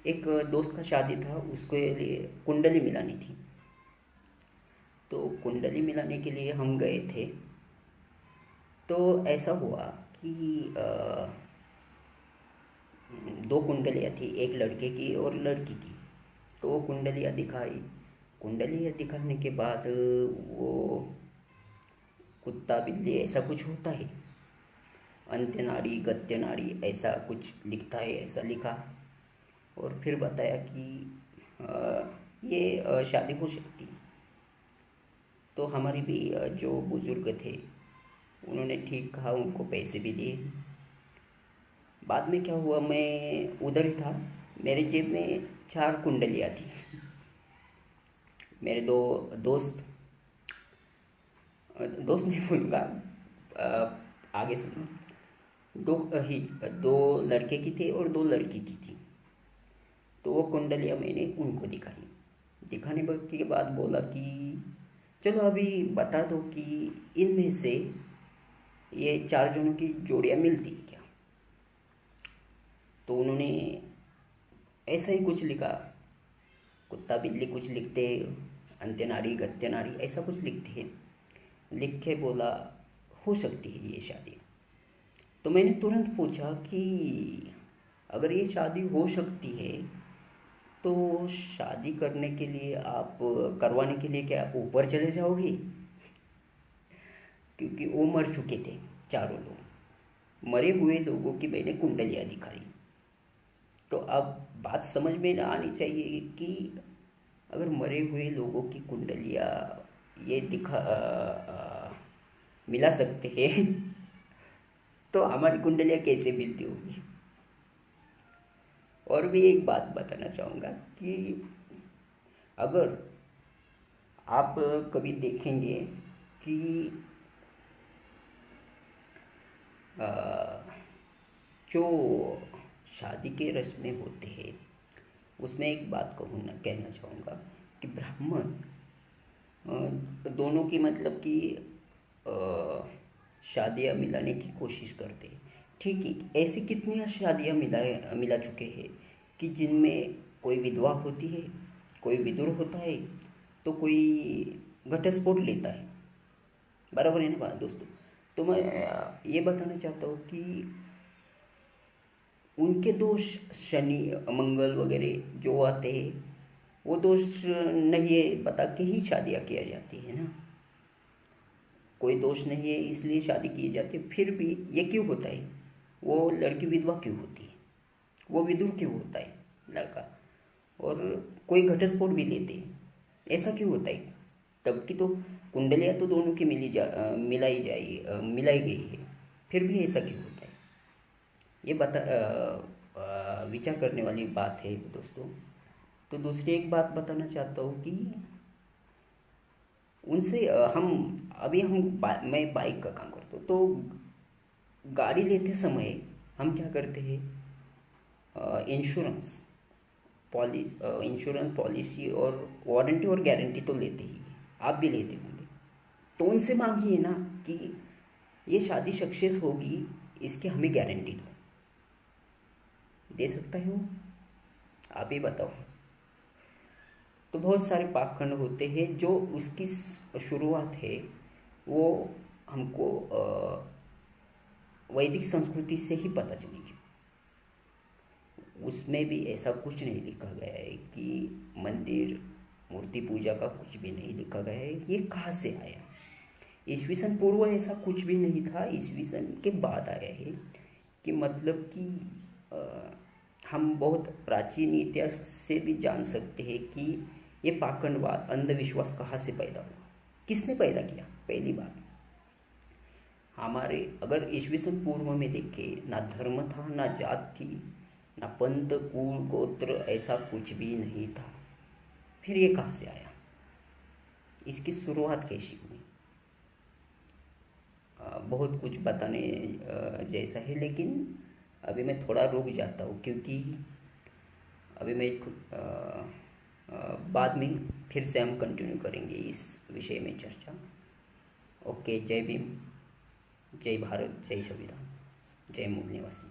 एक दोस्त का शादी था, उसके लिए कुंडली मिलानी थी। तो कुंडली मिलाने के लिए हम गए थे। तो ऐसा हुआ कि दो कुंडलियाँ थी, एक लड़के की और लड़की की। तो वो कुंडलियाँ दिखाई। कुंडलियाँ दिखाने के बाद वो कुत्ता बिल्ली ऐसा कुछ होता है, अंत्यनाड़ी गत्यनाड़ी ऐसा कुछ लिखता है, ऐसा लिखा। और फिर बताया कि ये शादी हो सकती है। तो हमारे भी जो बुज़ुर्ग थे, उन्होंने ठीक कहा, उनको पैसे भी दिए। बाद में क्या हुआ, मैं उधर ही था, मेरे जेब में 4 कुंडलियाँ थी। मेरे दो दोस्त, दोस्त नहीं बोलूँगा, आगे सुनो। दो ही दो लड़के की थी और दो लड़की की थी। तो वो कुंडलियाँ मैंने उनको दिखाई। दिखाने के बाद बोला कि चलो अभी बता दो कि इनमें से ये 4 जनों की जोड़ियाँ मिलती है क्या। तो उन्होंने ऐसा ही कुछ लिखा, कुत्ता बिल्ली कुछ लिखते, अंत्यनाड़ी गत्यनाड़ी ऐसा कुछ लिखते हैं। लिख के बोला हो सकती है ये शादी। तो मैंने तुरंत पूछा कि अगर ये शादी हो सकती है तो शादी करने के लिए आप करवाने के लिए क्या ऊपर चले जाओगे, क्योंकि वो मर चुके थे चारों लोग। मरे हुए लोगों की मैंने कुंडलियाँ दिखाई। तो अब बात समझ में ना आनी चाहिए कि अगर मरे हुए लोगों की कुंडलियाँ ये मिला सकते हैं तो हमारी कुंडलियाँ कैसे मिलती होगी। और भी एक बात बताना चाहूँगा कि अगर आप कभी देखेंगे कि अ, जो शादी के रस्में होते हैं, उसमें एक बात कहना चाहूँगा कि ब्राह्मण दोनों की मतलब कि शादियाँ मिलाने की कोशिश करते हैं। ठीक है, ऐसी कितनी शादियाँ मिला चुके हैं कि जिनमें कोई विधवा होती है, कोई विदुर होता है, तो कोई घटस्फोट लेता है। बराबर है ना बात दोस्तों। तो मैं ये बताना चाहता हूँ कि उनके दोष, शनि मंगल वगैरह जो आते हैं, वो दोष नहीं है बता के ही शादियाँ किया जाती है ना। कोई दोष नहीं है इसलिए शादी की जाती है। फिर भी ये क्यों होता है, वो लड़की विधवा क्यों होती है, वो विधुर क्यों होता है लड़का, और कोई घटस्फोट भी लेते हैं, ऐसा क्यों होता है। तब की तो कुंडलियाँ तो दोनों की मिलाई गई है, फिर भी ऐसा क्यों होता है। ये विचार करने वाली बात है दोस्तों। तो दूसरी एक बात बताना चाहता हूँ कि उनसे मैं बाइक का काम करता हूँ। तो गाड़ी लेते समय हम क्या करते हैं, इंश्योरेंस इंश्योरेंस पॉलिसी और वारंटी और गारंटी तो लेते ही हैं, आप भी लेते होंगे। तो उनसे मांगिए ना कि ये शादी सक्सेस होगी, इसकी हमें गारंटी दो। दे सकता है वो, आप ही बताओ। तो बहुत सारे पाखंड होते हैं जो उसकी शुरुआत है वो हमको वैदिक संस्कृति से ही पता चलेगी। उसमें भी ऐसा कुछ नहीं लिखा गया है कि मंदिर मूर्ति पूजा का कुछ भी नहीं लिखा गया है। ये कहाँ से आया, ईस्वी सन पूर्व ऐसा कुछ भी नहीं था, ईस्वी सन के बाद आया है। कि मतलब कि हम बहुत प्राचीन इतिहास से भी जान सकते हैं कि ये पाखंडवाद अंधविश्वास कहाँ से पैदा हुआ, किसने पैदा किया। पहली बात, हमारे अगर ईस्वी सन पूर्व में देखें, ना धर्म था, ना जात थी, ना पंथ कुल गोत्र, ऐसा कुछ भी नहीं था। फिर ये कहाँ से आया, इसकी शुरुआत कैसी हुई। बहुत कुछ बताने जैसा है, लेकिन अभी मैं थोड़ा रुक जाता हूँ, क्योंकि अभी मैं बाद में फिर से हम कंटिन्यू करेंगे इस विषय में चर्चा। ओके, जय भीम, जय भारत, जय संविधान, जय मूल निवासी।